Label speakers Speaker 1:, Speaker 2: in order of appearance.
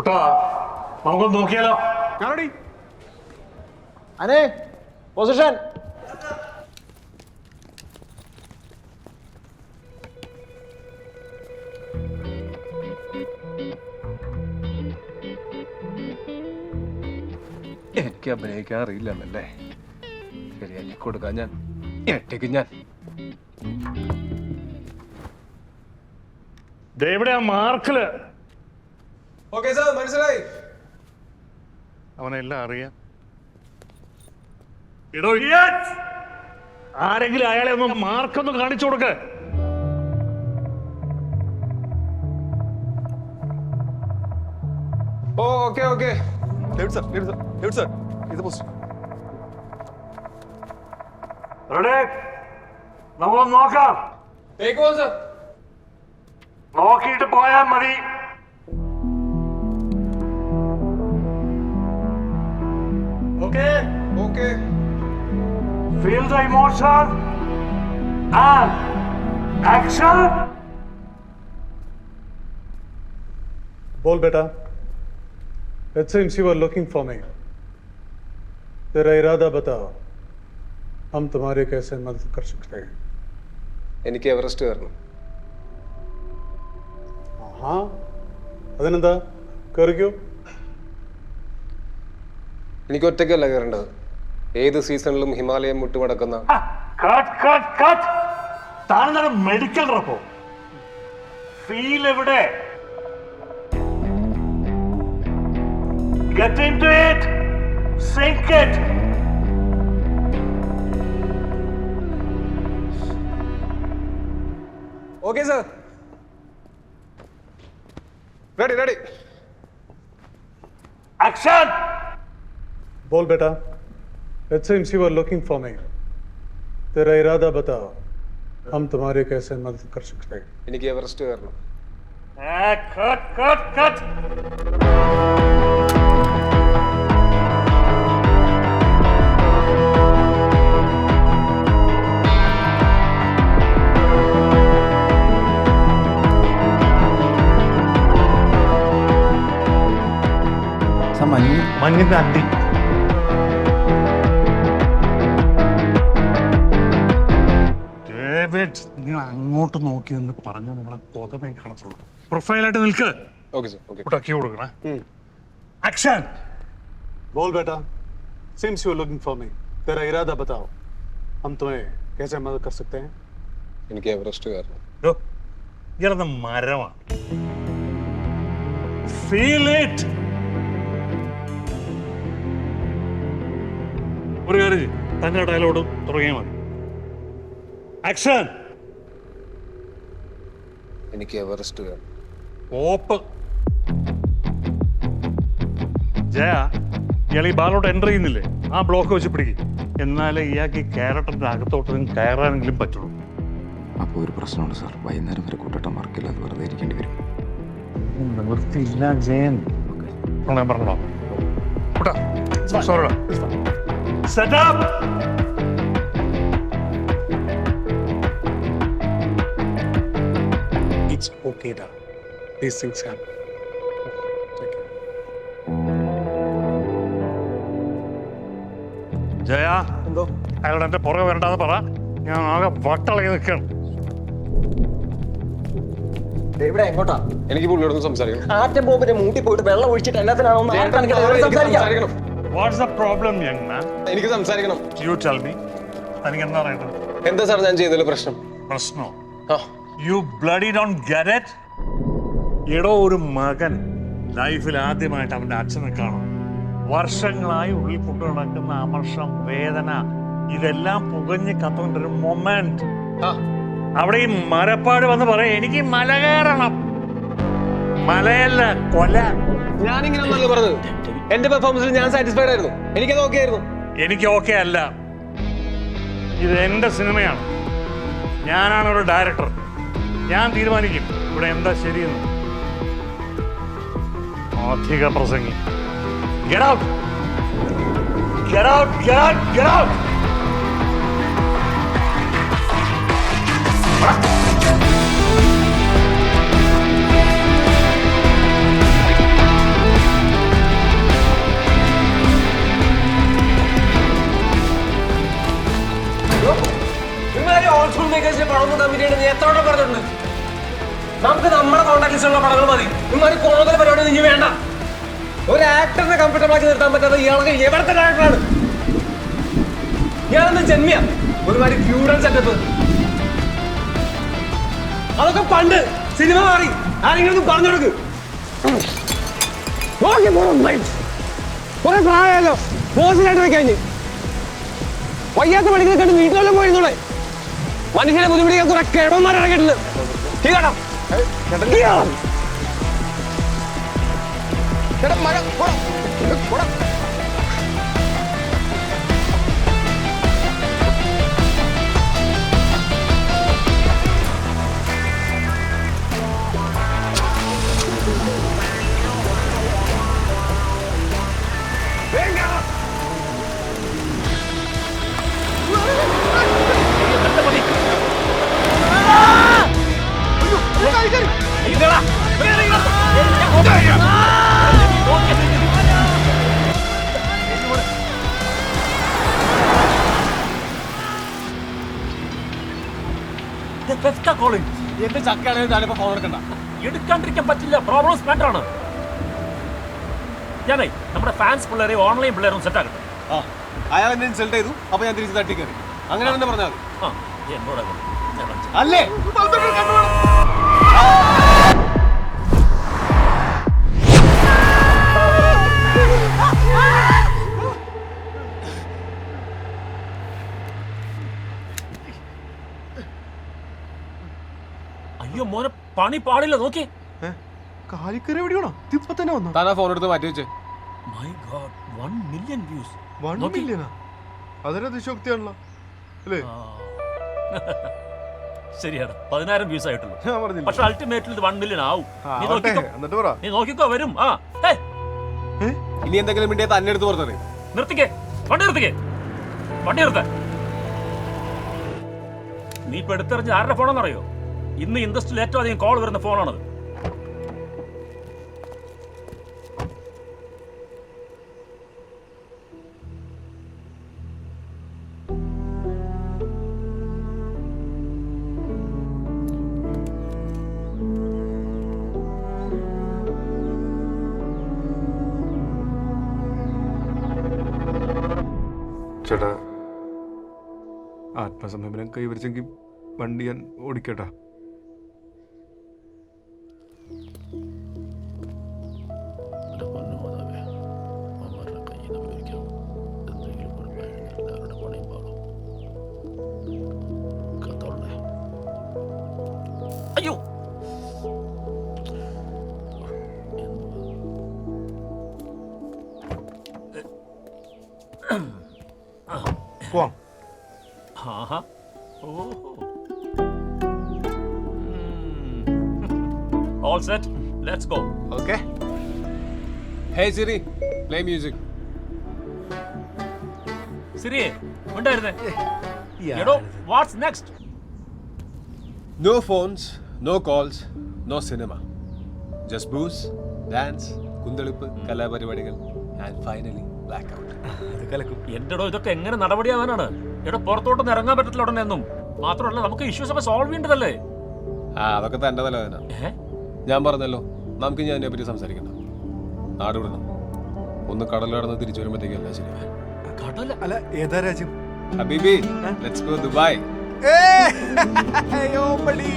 Speaker 1: കുട്ടാ നമുക്കൊന്ന് നോക്കിയാലോ?
Speaker 2: അനേ പൊസിഷൻ.
Speaker 3: എനിക്ക് അഭിനയിക്കാൻ അറിയില്ലെന്നല്ലേ? ശരിയാക്കി കൊടുക്കാൻ ഞാൻ ഞെട്ടിക്കും ഞാൻ.
Speaker 1: എവിടെയാ മാർക്കില്?
Speaker 3: മനസ്സിലായി.
Speaker 1: അവനെല്ലാം അറിയാം. ആരെങ്കിലും അയാളെ ഒന്ന് മാർക്കൊന്ന് കാണിച്ചു കൊടുക്ക. നമ്മളൊന്ന് നോക്കാം. നോക്കിയിട്ട് പോയാൽ മതി. Feel the emotion and action.
Speaker 4: बोल बेटा. It seems you were looking for me. तेरा इरादा बताओ. हम तुम्हारी कैसे मदद कर सकते हैं?
Speaker 3: എനിക്ക് എവറസ്റ്റ് കയറണം.
Speaker 4: हाँ അതിനെന്താ കയറിക്കോ.
Speaker 3: എനിക്ക് ഒറ്റയ്ക്കല്ല കയറേണ്ടത്. ഏത് സീസണിലും ഹിമാലയം മുട്ടുമടക്കുന്ന
Speaker 1: മെഡിക്കൽ റപ്പോ ഫീൽ എവിടെ? Get into it. Sink it.
Speaker 3: Okay sir. Ready.
Speaker 1: Action.
Speaker 4: बोल बेटा. It seems you were looking for me. तेरा इरादा बताओ. हम तुम्हारी कैसे मदद कर सकते हैं?
Speaker 3: എനിക്ക് എവറസ്റ്റ് കയറണം.
Speaker 1: Cut. മഞ്ഞിന്റെ അണ്ടി. നിങ്ങൾ അങ്ങോട്ട് നോക്കി എന്ന് പറഞ്ഞാൽ നമ്മളെ കൊതമേ കാണത്തുള്ളൂ. പ്രൊഫൈലായിട്ട് നിൽക്ക്. ക്യൂ കൊടുക്കണേ. ആക്ഷൻ.
Speaker 4: बोल बेटा. Seems you were looking for me. तेरा इरादा बताओ. हम तुम्हें कैसे मदद कर सकते हैं?
Speaker 3: എനിക്ക് എവറസ്റ്റ് കയറണം.
Speaker 1: ഇയാളെന്ന മരമാണ്. Feel it. ഒരു കാര്യം തന്നെ ഡയലോഗ് തുടങ്ങിയാൽ മതി. ആക്ഷൻ.
Speaker 3: എനിക്ക് എവറസ്റ്റ് കയറണം.
Speaker 1: ഓപ്പ്. ജയ ഇയാൾ ഈ ബാലോട്ട് എൻ്റർ ചെയ്യുന്നില്ലേ? ആ ബ്ലോക്ക് വെച്ച് പിടിക്കും. എന്നാലേ ഇയാൾക്ക് ഈ ക്യാരക്ടറിന്റെ അകത്തോട്ട് കയറാനെങ്കിലും പറ്റുള്ളൂ.
Speaker 5: അപ്പോൾ ഒരു പ്രശ്നമുണ്ട് സാർ. വൈകുന്നേരം വരെ കൂട്ടട്ടം വർക്കില്ല. അത് വെറുതെ ഇരിക്കേണ്ടി വരും.
Speaker 1: നിവൃത്തിയില്ല ജയൻ. ഞാൻ പറഞ്ഞോ Set up!
Speaker 4: It's okay, da. These things happen.
Speaker 1: Jaya എന്തോ അയാളോട് എന്റെ പുറകെ വരണ്ടാന്ന് പറ. ഞാൻ ആകെ വട്ടളകി നിൽക്കണം.
Speaker 2: ഇവിടെ എങ്ങോട്ടാ?
Speaker 3: എനിക്ക് പുള്ളിയോടൊന്ന് സംസാരിക്കണം.
Speaker 2: ആറ്റം ബോംബിന്റെ മൂട്ടി പോയിട്ട് വെള്ളം ഒഴിച്ചിട്ട് എല്ലാത്തിനാണോ?
Speaker 1: What's the problem, young man?
Speaker 3: എനിക്ക് സംസാരിക്കണം.
Speaker 1: You tell me. തനിക്ക് എന്താ അറിയേണ്ടത്?
Speaker 3: എന്താ സാർ ഞാൻ ചെയ്തതിൽ പ്രശ്നം?
Speaker 1: പ്രശ്നോ? You bloody don't get it? എടോ ഒരു മകൻ ലൈഫിൽ ആദ്യമായിട്ട് അവന്റെ അച്ഛനെ കാണും. വർഷങ്ങളായി ഉള്ളിൽ കൊണ്ടു നടക്കുന്ന അമർഷം, വേദന, ഇതെല്ലാം പുകഞ്ഞ് കത്തുകൊണ്ടൊരു മൊമെന്റ്. അവിടെ ഈ മരപ്പാട് വന്ന് പറയാം, എനിക്ക് മല കയറണം. മലയല്ല, കൊല.
Speaker 3: ഞാനിങ്ങനെ ഒന്നല്ല പറഞ്ഞത്. എന്റെ പെർഫോമൻസിൽ ഞാൻ സാറ്റിസ്ഫൈഡ് ആയിരുന്നു. എനിക്കത് ഓക്കെ ആയിരുന്നു.
Speaker 1: എനിക്ക് ഓക്കെ അല്ല. ഇത് എന്റെ സിനിമയാണ്. ഞാനാണ് ഒരു ഡയറക്ടർ. ഞാൻ തീരുമാനിക്കും ഇവിടെ എന്താ ശരിയെന്ന്. അധിക പ്രസംഗി. Get out! Get out! Get out! Get out!
Speaker 3: എത്ര വട്ടം പറഞ്ഞിട്ടുണ്ട് നമുക്ക് നമ്മുടെ കോൺടാക്ട് ലിസ്റ്റിലുള്ള പടങ്ങൾ മതി. ഇമാതിരി കോണത്തിൽ പരിപാടി ഇനി വേണ്ട. ഒരു ആക്ടറിനെ കംഫർട്ടബിൾ ആക്കി നിർത്താൻ പറ്റാത്ത ഇയാൾക്ക് എവിടത്തെ ആക്ടറാണ്? ഇയാളെന്ന് ജന്മിയ ഒരുമാതിരി ഫ്യൂഡൽ സെറ്റപ്പ്. അതൊക്കെ പണ്ട് സിനിമ മാറി. ആരെങ്കിലും പറഞ്ഞു കൊടുക്ക്. കുറെ പ്രായമല്ലോ ബോസിനായിട്ട് വെക്കഴിഞ്ഞ് വയ്യാത്ത പണികൾ കണ്ട് വീട്ടിലെല്ലാം പോയിരുന്നോളെ. മനുഷ്യനെ ബുദ്ധിമുട്ടിക്കാൻ കുറെ കിഴവന്മാരിറങ്ങിയിട്ടുണ്ട്.
Speaker 6: എന്റെ ചക്കയാണെങ്കിൽ ഞാനിപ്പോ ഫോൺ എടുക്കണ്ട.
Speaker 7: എടുക്കാണ്ടിരിക്കാൻ പറ്റില്ല. പ്രോബ്ലംസ് മാറ്റർ ആണ്. ഞാനേ നമ്മുടെ ഫാൻസ് പിള്ളേരെ ഓൺലൈൻ പിള്ളേരും സെറ്റ് ആക്കട്ടെ.
Speaker 6: ആ അയാൾ എന്നെ ഇൻസൾട്ട് ചെയ്തു, അപ്പൊ ഞാൻ തിരിച്ച് തട്ടി കയറി. അങ്ങനെ തന്നെ പറഞ്ഞാൽ മതി.
Speaker 7: ആ എന്നോട്
Speaker 6: അല്ലേ
Speaker 7: അയ്യോ മോനെ പണി പാടില്ല. നോക്കി
Speaker 8: കാലിക്കര എവിടെയാണോ ഇപ്പൊ തന്നെ വന്നു?
Speaker 6: താനാ ഫോൺ എടുത്ത് മാറ്റി വെച്ചേ.
Speaker 7: My God 1 million views.
Speaker 8: 1 മില്യനാ? അതൊരു അതിശോക്തിയാണല്ലോ അല്ലേ?
Speaker 7: ശരിയാണ്, 10,000 വ്യൂസ് ആയിട്ടുള്ളൂ.
Speaker 8: ഞാൻ പറഞ്ഞില്ല.
Speaker 7: പക്ഷെ അൾട്ടിമേറ്റ്ലി ഇത് 1 മില്യൺ ആവും. നീ
Speaker 8: ആവട്ടെ,
Speaker 7: നോക്കിക്കോ,
Speaker 8: എന്നിട്ട് പറ.
Speaker 7: നീ നോക്കിക്കോ വരും. ആ
Speaker 6: ഇനി എന്തെങ്കിലും മിണ്ടിയെ തന്നെ എടുത്ത് പുറത്തറിയും.
Speaker 7: നിർത്തിക്കേ, വണ്ടി നിർത്തിക്കേ, വണ്ടി നിർത്ത. നീ ഇപ്പൊ എടുത്തെറിഞ്ഞ ആരുടെ ഫോണെന്നറിയോ? ഇന്ന് ഇൻഡസ്ട്രിയിൽ ഏറ്റവും അധികം കോൾ വരുന്ന ഫോണാണത്.
Speaker 8: ചേട്ടാ, ആത്മസംയമനം കൈവരിച്ചെങ്കിൽ വണ്ടി ഞാൻ ഓടിക്കട്ടാ.
Speaker 7: അയ്യോ
Speaker 8: പോവാം.
Speaker 7: ആഹാ ഓഹോ all set, let's go.
Speaker 6: Okay. Hey Siri, play music.
Speaker 7: സിരിയെ ഉണ്ടായിരുന്നേ. എടോ what's next?
Speaker 6: No phones, no calls, no cinema. Just booze, dance, കുന്തളിപ്പ്, കലാപരിപാടികൾ and finally blackout.
Speaker 7: എന്റെടോ ഇതൊക്കെ എങ്ങനെ നടപടിയാവാനാണ്? എടോ പുറത്തോട്ടൊന്നും ഇറങ്ങാൻ പറ്റത്തില്ല ഉടനെ ഒന്നും. മാത്രമല്ല നമുക്ക് ഇഷ്യൂസ് ഒക്കെ സോൾവ് ചെയ്യേണ്ടതല്ലേ?
Speaker 6: അതൊക്കെ തന്റെ തലവേദന. ഞാൻ പറഞ്ഞല്ലോ, നമുക്ക് ഞാൻ അതിനെ പറ്റി സംസാരിക്കണ്ട. നാട് വിടണം. ഒന്ന് കടൽ കടന്ന് തിരിച്ചു വരുമ്പോഴത്തേക്കും എല്ലാം ശരിയാ.
Speaker 7: കടല
Speaker 8: അല്ല, ഏതാ രാജ്യം?
Speaker 6: ഹബീബി, ലെറ്റ്സ് ഗോ ദുബായ്.
Speaker 8: അയ്യോ പടി.